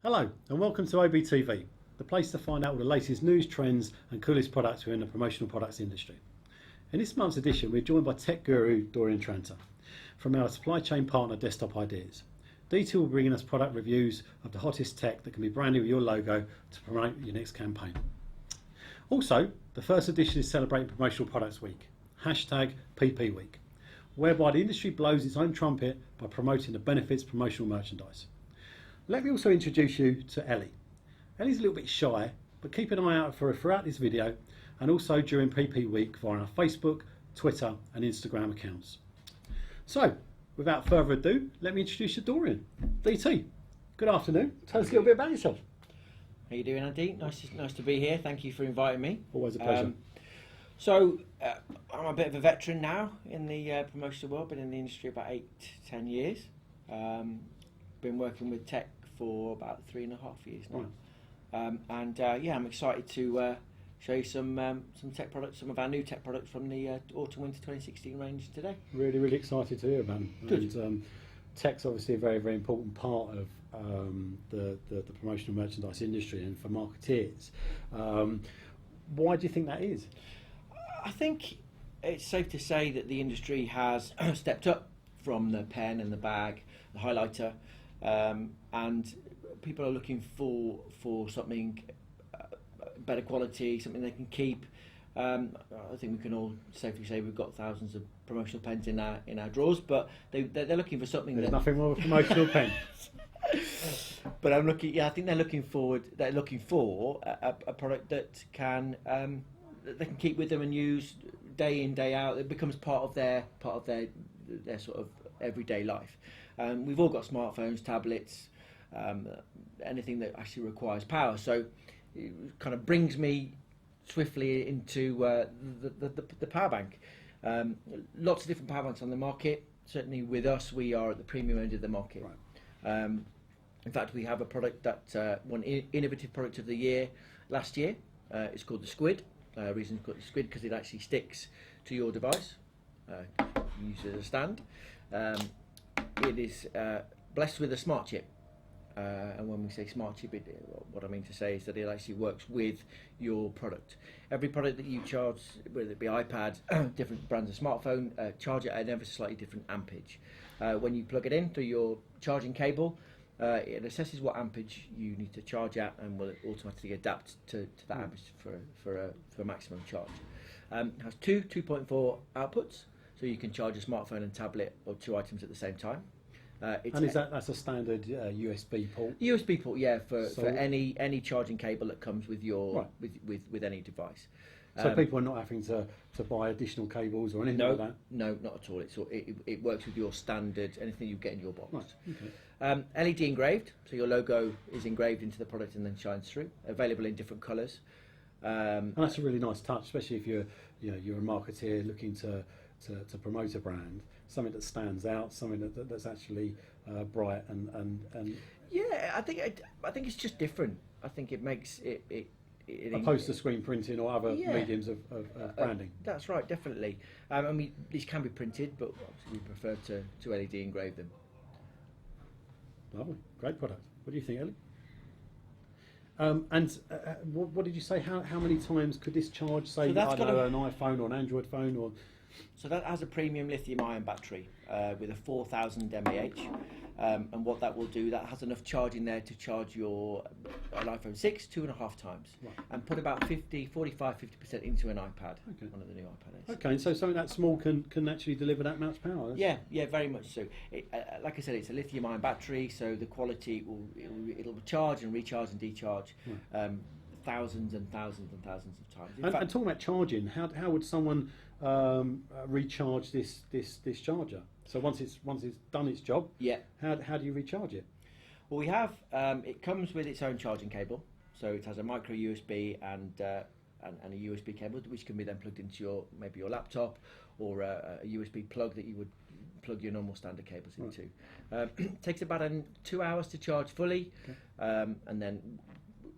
Hello and welcome to OBTV, the place to find out all the latest news, trends and coolest products within the promotional products industry. In this month's edition we're joined by tech guru Dorian Tranter from our supply chain partner Desktop Ideas. DT will be bringing us product reviews of the hottest tech that can be branded with your logo to promote your next campaign. Also, the first edition is celebrating Promotional Products Week, #PP Week, whereby the industry blows its own trumpet by promoting the benefits of promotional merchandise. Let me also introduce you to Ellie. Ellie's a little bit shy, but keep an eye out for her throughout this video and also during PP Week via our Facebook, Twitter and Instagram accounts. So, without further ado, let me introduce you to Dorian. DT, good afternoon. Tell us a little bit about yourself. How you doing, Andy? Nice to be here. Thank you for inviting me. Always a pleasure. I'm a bit of a veteran now in the promotional world. Been in the industry about 8-10 years. Been working with tech for about 3.5 years now. Right. I'm excited to show you some tech products, some of our new tech products from the autumn/winter 2016 range today. Really excited to hear about them. Good. And tech's obviously a very important part of the promotional merchandise industry and for marketeers. Why do you think that is? I think it's safe to say that the industry has stepped up from the pen and the bag, the highlighter, and people are looking for something better quality, something they can keep. I think we can all safely say we've got thousands of promotional pens in our drawers, but they're looking for something. There's nothing wrong with promotional pen. But I think they're looking for a product that they can keep with them and use day in, day out. It becomes part of their sort of everyday life. We've all got smartphones, tablets, anything that actually requires power. So it kind of brings me swiftly into the power bank. Lots of different power banks on the market. Certainly with us, we are at the premium end of the market. Right. In fact, we have a product that won Innovative Product of the Year last year. It's called the Squid. Reason it's called the Squid because it actually sticks to your device. You can use it as a stand. It is blessed with a smart chip. And when we say smart chip, what I mean to say is that it actually works with your product. Every product that you charge, whether it be iPad, different brands of smartphone, charge it at an ever slightly different ampage. When you plug it in through your charging cable, it assesses what ampage you need to charge at and will automatically adapt to that ampage for maximum charge. It has two 2.4 outputs, so you can charge a smartphone and tablet or two items at the same time. And that's a standard USB port? USB port, yeah, for any charging cable that comes with your with any device. So people are not having to buy additional cables or anything like that? No, not at all. It works with your standard, anything you get in your box. Right. Okay. LED engraved, so your logo is engraved into the product and then shines through. Available in different colours. And that's a really nice touch, especially if you're a marketeer looking to promote a brand, something that stands out, something that's actually bright and yeah, I think it's just different. I think it makes it opposed to screen printing or other mediums of branding. That's right, definitely. These can be printed, but obviously we prefer to LED engrave them. Lovely, great product. What do you think, Ellie? What did you say? How many times could this charge? Say, an iPhone or an Android phone, or so that has a premium lithium-ion battery with a 4000 mAh, and what that will do, that has enough charge in there to charge an iPhone 6 2.5 times, and put about 45-50% into an iPad. Okay. One of the new iPads. Okay, so something that small can actually deliver that much power. Yeah, very much so. Like I said, it's a lithium-ion battery, so the quality it'll charge and recharge and decharge thousands and thousands and thousands of times. And talking about charging, how would someone recharge this charger? So once it's done its job, how do you recharge it? Well, we have it comes with its own charging cable, so it has a micro USB and a USB cable which can be then plugged into maybe your laptop or a USB plug that you would plug your normal standard cables into. Takes about 2 hours to charge fully, and then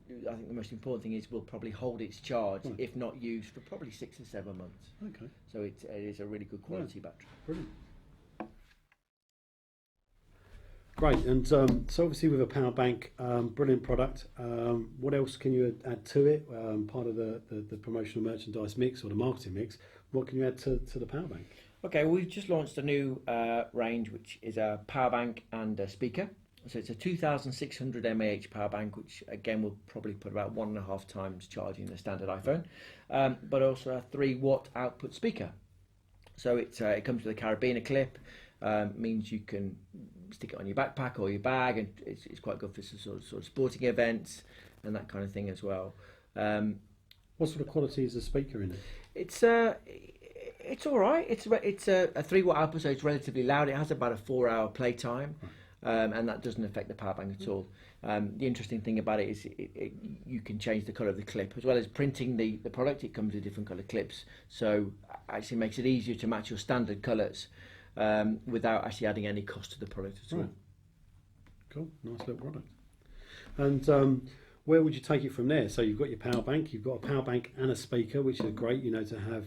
I think the most important thing is we'll probably hold its charge, if not used, for probably 6 or 7 months. Okay. So it is a really good quality battery. Brilliant. Great, and so obviously with a power bank, brilliant product. What else can you add to it? Part of the promotional merchandise mix or the marketing mix. What can you add to the power bank? Okay, we've just launched a new range, which is a power bank and a speaker. So it's a 2,600 mAh power bank, which again will probably put about 1.5 times charging the standard iPhone, but also a 3-watt output speaker. So it comes with a carabiner clip, means you can stick it on your backpack or your bag, and it's quite good for sort of sporting events and that kind of thing as well. What sort of quality is the speaker in it? It's all right. It's a 3-watt output, so it's relatively loud. It has about a 4-hour playtime, and that doesn't affect the power bank at all. The interesting thing about it is you can change the colour of the clip as well as printing the product. It comes with different colour clips, so actually makes it easier to match your standard colours without actually adding any cost to the product at all. Right. Cool, nice little product. And where would you take it from there? So you've got your power bank, you've got a power bank and a speaker, which is great, to have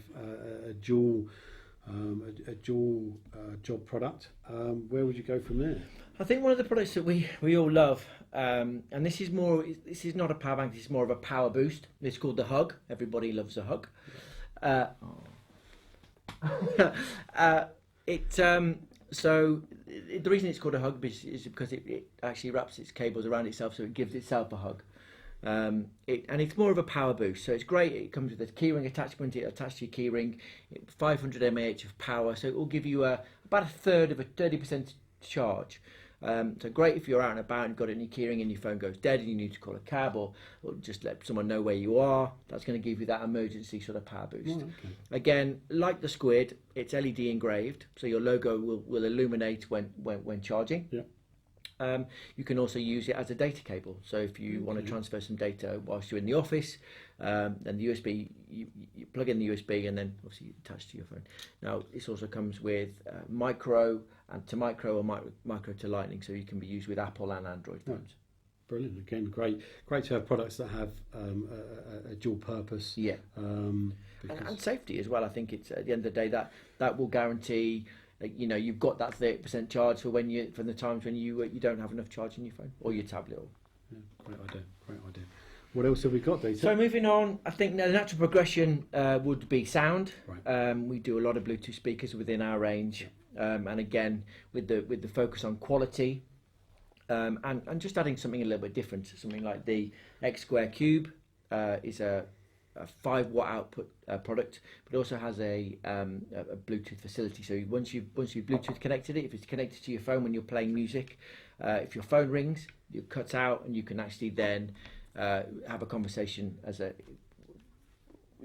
a dual job product. Where would you go from there? I think one of the products that we all love, and this is not a power bank, this is more of a power boost. It's called the Hug. Everybody loves a Hug. So the reason it's called a Hug is because it actually wraps its cables around itself, so it gives itself a hug. And it's more of a power boost, so it's great. It comes with a keyring attachment. It attaches to your keyring, 500 mAh of power, so it will give you about a third of a 30% charge. So great if you're out and about and got it in your keyring and your phone goes dead and you need to call a cab or just let someone know where you are. That's going to give you that emergency sort of power boost. Oh, okay. Again, like the Squid, it's LED engraved, so your logo will illuminate when charging. Yeah. You can also use it as a data cable. So if you want to transfer some data whilst you're in the office, then the USB, you plug in the USB and then obviously you attach to your phone. Now this also comes with micro to micro or micro to lightning, so you can be used with Apple and Android phones. Right. Brilliant. Again, great to have products that have a dual purpose. Yeah. And safety as well. I think it's at the end of the day that will guarantee. You've got that 30% charge for from the times when you don't have enough charge in your phone or your tablet. Yeah, great idea. What else have we got, Dieter? So moving on, I think the natural progression would be sound. Right. We do a lot of Bluetooth speakers within our range, and again with the focus on quality, and just adding something a little bit different. Something like the X Square Cube is a 5-watt output product, but it also has a Bluetooth facility. So once you've Bluetooth connected it, if it's connected to your phone when you're playing music, if your phone rings, you cut out and you can actually then have a conversation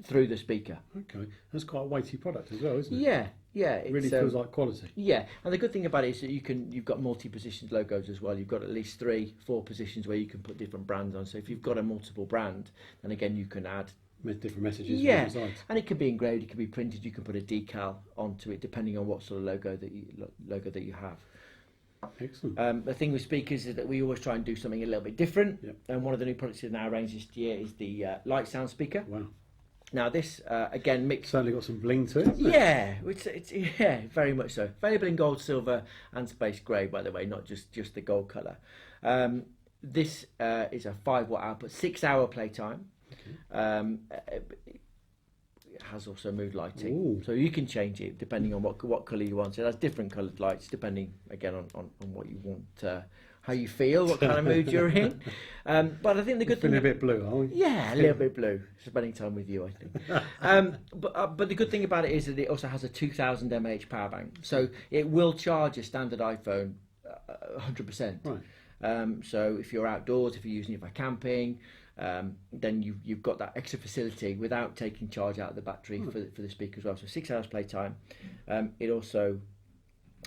through the speaker. Okay, that's quite a weighty product as well, isn't it? Yeah. It really feels like quality. Yeah, and the good thing about it is that you've got multi-positioned logos as well. You've got at least 3-4 positions where you can put different brands on. So if you've got a multiple brand, then again you can add different messages. Yeah, and it can be engraved, it can be printed. You can put a decal onto it depending on what sort of logo that you have. Excellent. The thing with speakers is that we always try and do something a little bit different. Yep. And one of the new products in our range this year is the light sound speaker. Wow. Now this again mixed. Certainly got some bling to it. Yeah, it's very much so. Available in gold, silver, and space grey, by the way, not just the gold colour. This is a 5-watt output, 6-hour playtime. Okay. It has also mood lighting. Ooh. So you can change it depending on what colour you want. So it has different coloured lights depending again on what you want, how you feel, what kind of mood you're in. But I think the good thing, feeling a bit blue, aren't we? Yeah, a little bit blue. Spending time with you, I think. But the good thing about it is that it also has a 2,000 mAh power bank, so it will charge a standard iPhone 100%. Right. So if you're outdoors, if you're using it for camping, then you've got that extra facility without taking charge out of the battery for the speaker as well. So 6 hours playtime. It also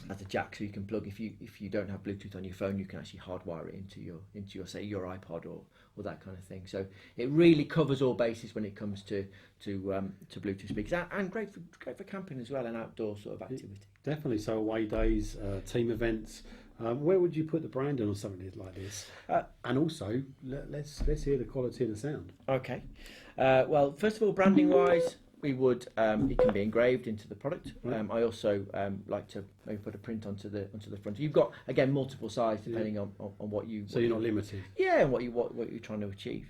has a jack, so you can plug if you don't have Bluetooth on your phone, you can actually hardwire it into your say your iPod or that kind of thing. So it really covers all bases when it comes to Bluetooth speakers, and great for camping as well, and outdoor sort of activity. Definitely. So away days, team events. Where would you put the branding on something like this? And also, let's hear the quality of the sound. Okay. Well, first of all, branding wise, we would it can be engraved into the product. I also like to maybe put a print onto the front. You've got again multiple sizes depending on what you. So you're not limited. Yeah, and what you're trying to achieve.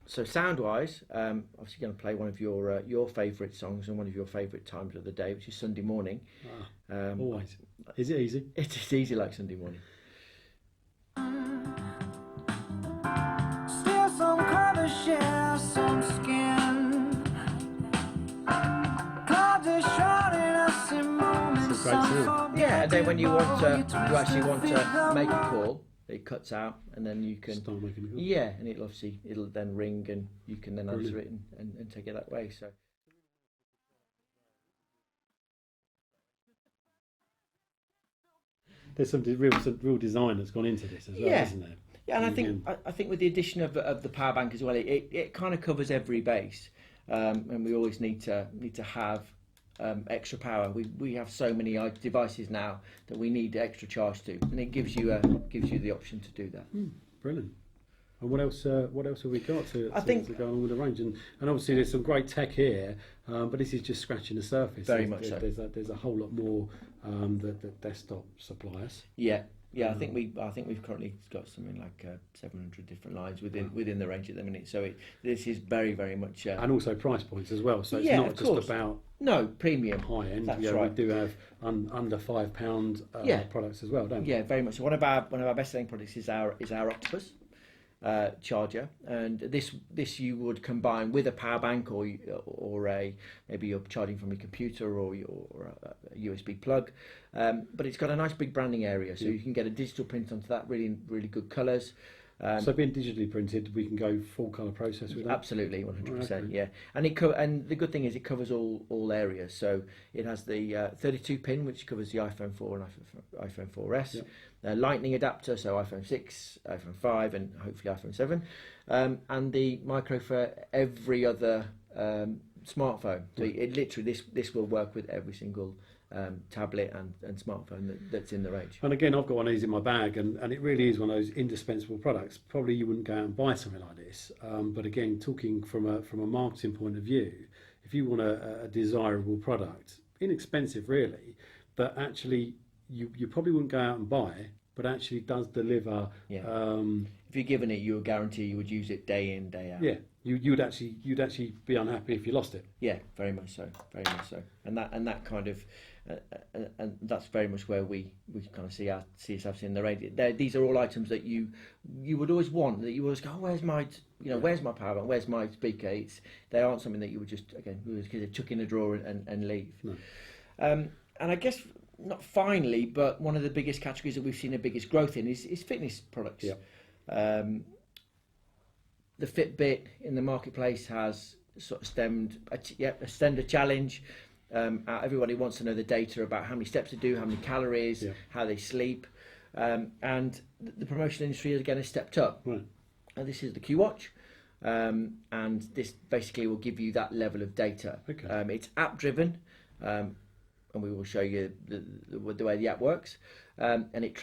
So sound wise, obviously going to play one of your favourite songs and one of your favourite times of the day, which is Sunday morning. Always. Is it easy? It is easy like Sunday morning. Still some color, share some skin. Clouds are shrouding us in moments. Yeah, and then when you actually want to make a call, it cuts out, and then you can start making it. Yeah, and it'll then ring, and you can then answer it and take it that way. So. There's some real design that's gone into this as well, isn't there? Yeah, and I think with the addition of the power bank as well, it kind of covers every base, and we always need to have extra power. We have so many devices now that we need extra charge to, and it gives you the option to do that. Brilliant. And what else have we got to go along with the range? And obviously there's some great tech here, but this is just scratching the surface. Very much so. There's a whole lot more that desktop suppliers. Yeah. I think we've currently got something like 700 different lines within the range at the minute. So this is very, very much and also price points as well. So it's not just about premium high end. That's right. We do have under £5 products as well, don't we? Yeah, very much. So one of our best selling products is our Octopus charger, and this you would combine with a power bank or maybe you're charging from your computer or a USB plug, but it's got a nice big branding area, so you can get a digital print onto that, really really good colours. So being digitally printed, we can go full colour process with that? Absolutely, 100%, yeah. And and the good thing is it covers all areas. So it has the 32 pin, which covers the iPhone 4 and iPhone 4S. Lightning adapter, so iPhone 6, iPhone 5, and hopefully iPhone 7. And the micro for every other smartphone. So it literally, this will work with every single tablet and smartphone that's in the range. And again, I've got one of these in my bag, and it really is one of those indispensable products. Probably you wouldn't go out and buy something like this, but again, talking from a marketing point of view, if you want a desirable product, inexpensive really, but actually you probably wouldn't go out and buy, but actually does deliver. If you're given it, you would guarantee you would use it day in, day out. Yeah, you'd actually be unhappy if you lost it. Yeah, very much so, and that kind of. And that's very much where we kind of see ourselves in the range. These are all items that you would always want. That you always go, where's my power bank? Where's my speaker? They aren't something that you would just chuck in a drawer and leave. No. And I guess not finally, but one of the biggest categories that we've seen the biggest growth in is fitness products. Yeah. The Fitbit in the marketplace has sort of stemmed a challenge. Everybody wants to know the data about how many steps they do, how many calories, how they sleep, and the promotional industry again has stepped up. Right. And this is the Q Watch, and this basically will give you that level of data. Okay. It's app driven, and we will show you the way the app works. And it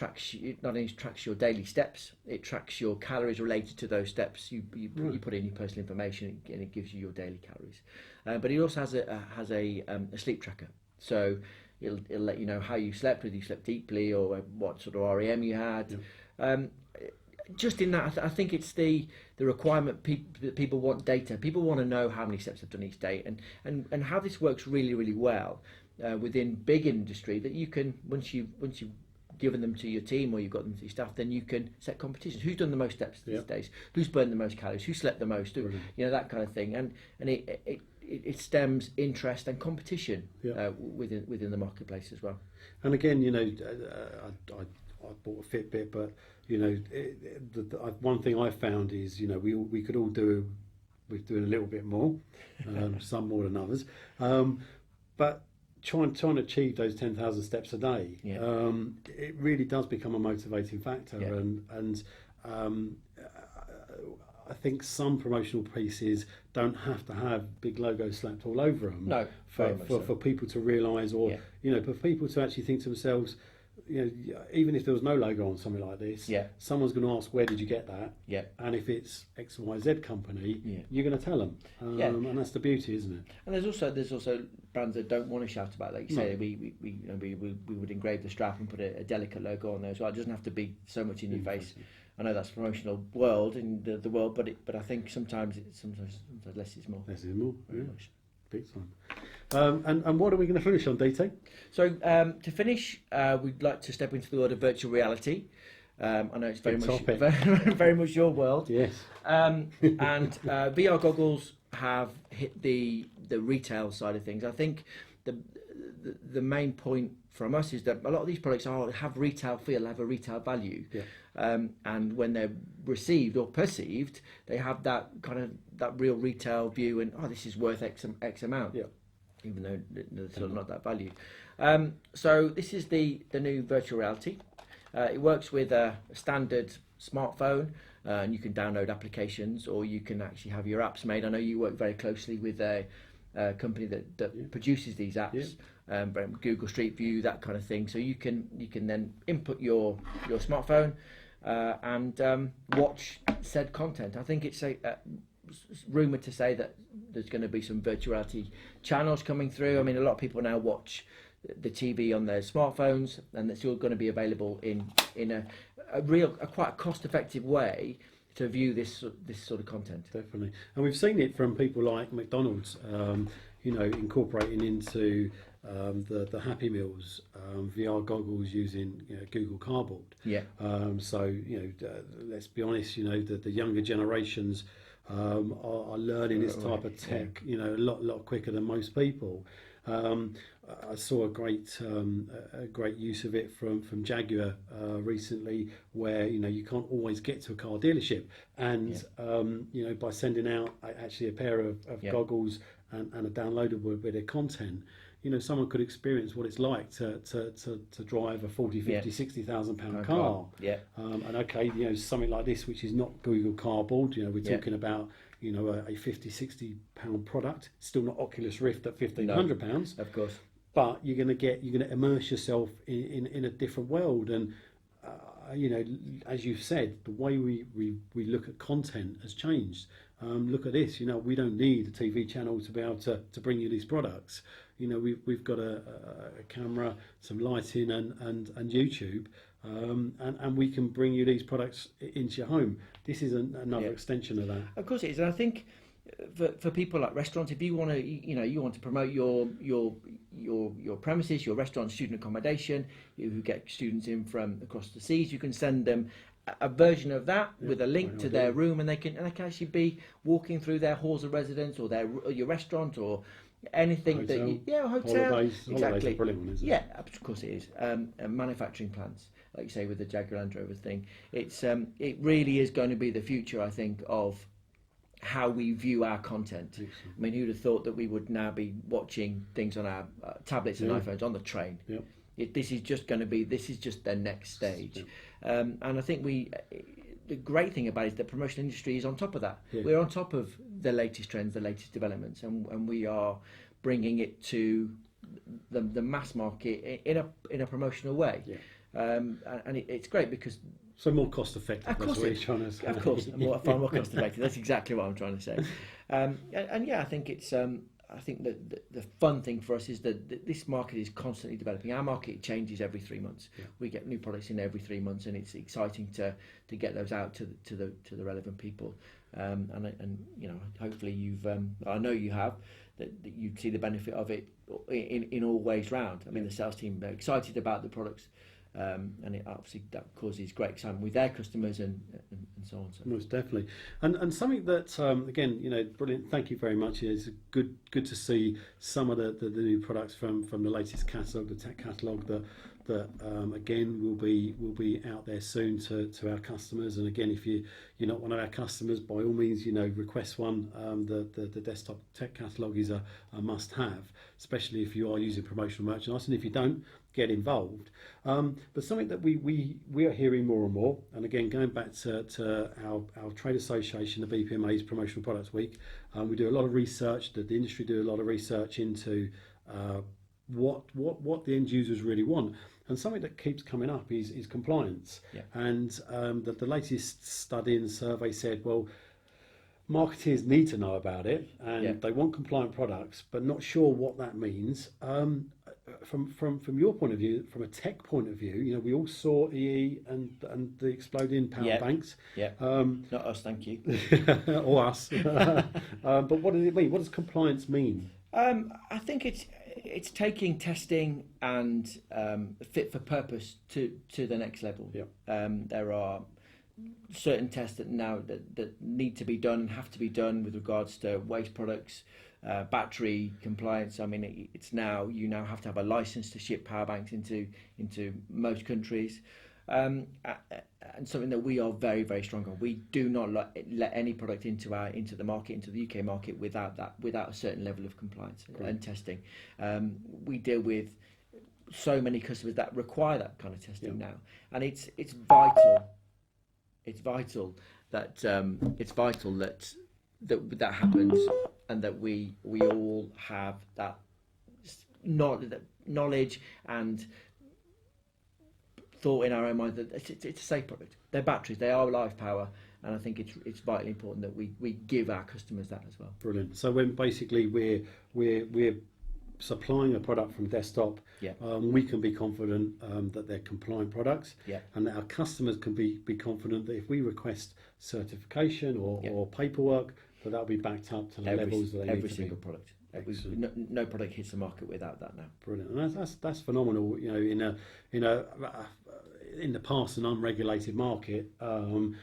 not only tracks your daily steps, it tracks your calories related to those steps. You put in your personal information, and it gives you your daily calories. But it also has a sleep tracker, so it'll let you know how you slept, whether you slept deeply or what sort of REM you had. Yeah. Just in that, I think it's the requirement. People want data. People want to know how many steps they've done each day, and how this works really really well within big industry. That you can once you've given them to your team or you've got them to your staff, then you can set competitions. Who's done the most steps these days? Who's burned the most calories? Who slept the most? That kind of thing. And it stems interest and competition within the marketplace as well. And again, I bought a Fitbit, but one thing I found is we could all do with doing a little bit more, some more than others, but trying to achieve those 10,000 steps a day, it really does become a motivating factor. And I think some promotional pieces don't have to have big logos slapped all over them. No, for people to realise, or for people to actually think to themselves, even if there was no logo on something like this, Yeah. someone's going to ask, where did you get that? Yeah. And if it's XYZ company, Yeah. you're going to tell them. And that's the beauty, isn't it? And there's also brands that don't want to shout about it. Like you say, we would engrave the strap and put a delicate logo on there as well. It doesn't have to be so much in your face. I know that's promotional world in the world, but I think sometimes less is more. Less is more. Yeah. Big time. And what are we going to finish on, DT? So to finish, we'd like to step into the world of virtual reality. I know it's very much your world. Yes. And VR goggles have hit the retail side of things. I think the main point from us is that a lot of these products have retail feel, have a retail value. Yeah. And when they're received or perceived, they have that real retail view, and this is worth X amount. Yeah. Even though there's still not that value. So this is the new virtual reality. It works with a standard smartphone, and you can download applications, or you can actually have your apps made. I know you work very closely with a company that produces these apps, Google Street View, that kind of thing. So you can then input your smartphone and watch said content. I think it's rumoured to say that there's going to be some virtual reality channels coming through. I mean, a lot of people now watch the TV on their smartphones, and it's all going to be available in a quite cost-effective way to view this sort of content. Definitely, and we've seen it from people like McDonald's, incorporating into the Happy Meals VR goggles using Google Cardboard. Yeah. So let's be honest, the younger generations are learning this type of tech, a lot quicker than most people. I saw a great use of it from Jaguar recently, where you can't always get to a car dealership, and by sending out actually a pair of goggles and a downloadable bit of content, someone could experience what it's like to drive a 40, 50, 60,000 pound car. Yeah. And okay, something like this, which is not Google Cardboard, we're talking about a 50, 60 pound product, still not Oculus Rift at 1,500 pounds. Of course. But you're going to immerse yourself in a different world, and as you've said, the way we look at content has changed. Look at this, we don't need a TV channel to be able to bring you these products. We've got a camera, some lighting, and YouTube, and we can bring you these products into your home. This is another extension of that. Of course it is, and I think for people like restaurants, if you want to, you want to promote your premises, your restaurant, student accommodation, who get students in from across the seas, you can send them a version of that with a link to their room, and they can actually be walking through their halls of residence, or your restaurant, or anything hotel. Holidays, exactly. Holidays are a brilliant one, isn't it? Yeah, of course it is. Manufacturing plants, like you say with the Jaguar Land Rover thing, it really is going to be the future, I think, of how we view our content. Excellent. I mean, who'd have thought that we would now be watching things on our tablets and iPhones on the train? Yep. This is just the next stage. And I think the great thing about it is the promotional industry is on top of that. Yeah. We're on top of the latest trends, the latest developments, and we are bringing it to the mass market in a promotional way. Yeah. And it's great because so more cost effective. Of course, that's what you're trying to say. Of course, far more cost effective. That's exactly what I'm trying to say. And yeah, I think it's. I think that the fun thing for us is that this market is constantly developing. Our market changes every 3 months. Yeah. We get new products in every 3 months, and it's exciting to get those out to the relevant people. And hopefully you've. I know you have. That you see the benefit of it in all ways round. I mean, the sales team are excited about the products. And it obviously that causes great excitement with their customers and so on. So. Most definitely, and something that again, brilliant. Thank you very much. It's good to see some of the new products from the latest catalogue, the tech catalogue that again will be out there soon to our customers. And again, if you're not one of our customers, by all means, request one. The desktop tech catalogue is a must have, especially if you are using promotional merchandise, and if you don't, get involved. But something that we are hearing more and more, and again going back to our trade association, the BPMA's Promotional Products Week, we do a lot of research. The industry do a lot of research into what the end users really want. And something that keeps coming up is compliance. Yeah. And the latest study and survey said, well, marketeers need to know about it, and they want compliant products, but not sure what that means. From your point of view, from a tech point of view, you know, we all saw EE and the exploding power banks. Yeah. Not us, thank you. Or us. But what does it mean? What does compliance mean? I think it's taking testing and fit for purpose to the next level. Yeah. There are certain tests that need to be done and have to be done with regards to waste products, battery compliance. I mean, it's now you now have to have a license to ship power banks into most countries, and something that we are very, very strong on. We do not let any product into the market, into the UK market, without a certain level of compliance and testing. We deal with so many customers that require that kind of testing now, and it's vital. It's vital that that happens, and that we all have that knowledge and thought in our own mind that it's a safe product. They're batteries, they are live power, and I think it's vitally important that we give our customers that as well. Brilliant. So when basically we're supplying a product from desktop, we can be confident that they're compliant products, and that our customers can be confident that if we request certification or paperwork, that'll be backed up to the levels that they need to be. Every single product. No product hits the market without that now. Brilliant, and that's phenomenal. You know, in the past, an unregulated market. And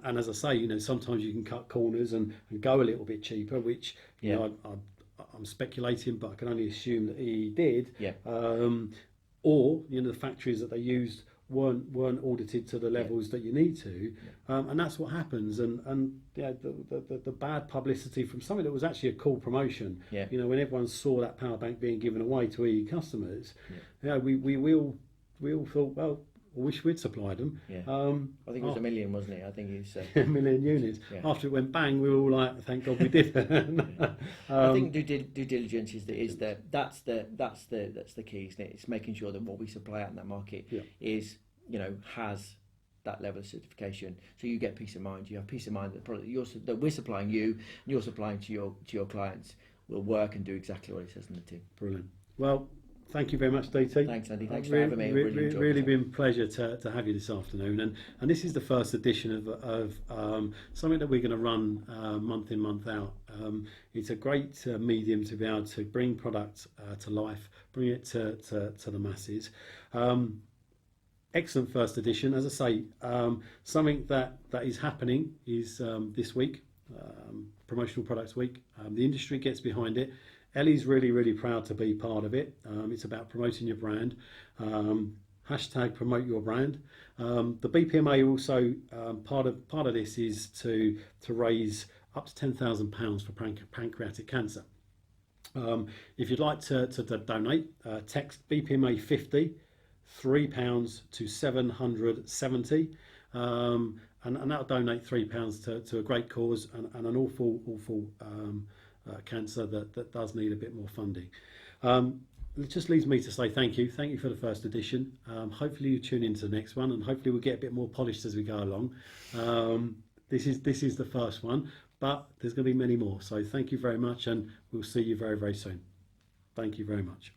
as I say, you know, sometimes you can cut corners and go a little bit cheaper, which you know, I'm speculating, but I can only assume that he did. Or you know, the factories that they used weren't audited to the levels that you need to, and that's what happens. And the bad publicity from something that was actually a cool promotion. You know, when everyone saw that power bank being given away to EE customers, we all thought, well, I wish we'd supplied them. I think it was 1 million, wasn't it? I think it's 1 million units. After it went bang, we were all like, "Thank God we did." I think due diligence that's the key, isn't it? It's making sure that what we supply out in that market is, you know, has that level of certification, so you get peace of mind. You have peace of mind that the product that we're supplying you and you're supplying to your clients will work and do exactly what it says in the tin. Brilliant. Well, thank you very much, DT. Thanks, Andy. Thanks for having me. Really been a pleasure to have you this afternoon. And this is the first edition of something that we're going to run month in, month out. It's a great medium to be able to bring products to life, bring it to the masses. Excellent first edition. As I say, something that is happening is this week, Promotional Products Week. The industry gets behind it. Ellie's really proud to be part of it. It's about promoting your brand. Hashtag promote your brand. The BPMA also part of this is to raise up to £10,000 for pancreatic cancer. If you'd like to donate, text BPMA 50 £3 to 770, and that'll donate £3 to a great cause and an awful cancer that does need a bit more funding. It just leaves me to say thank you for the first edition. Hopefully you tune into the next one, and hopefully we'll get a bit more polished as we go along. This is the first one, but there's going to be many more. So thank you very much, and we'll see you very soon. Thank you very much.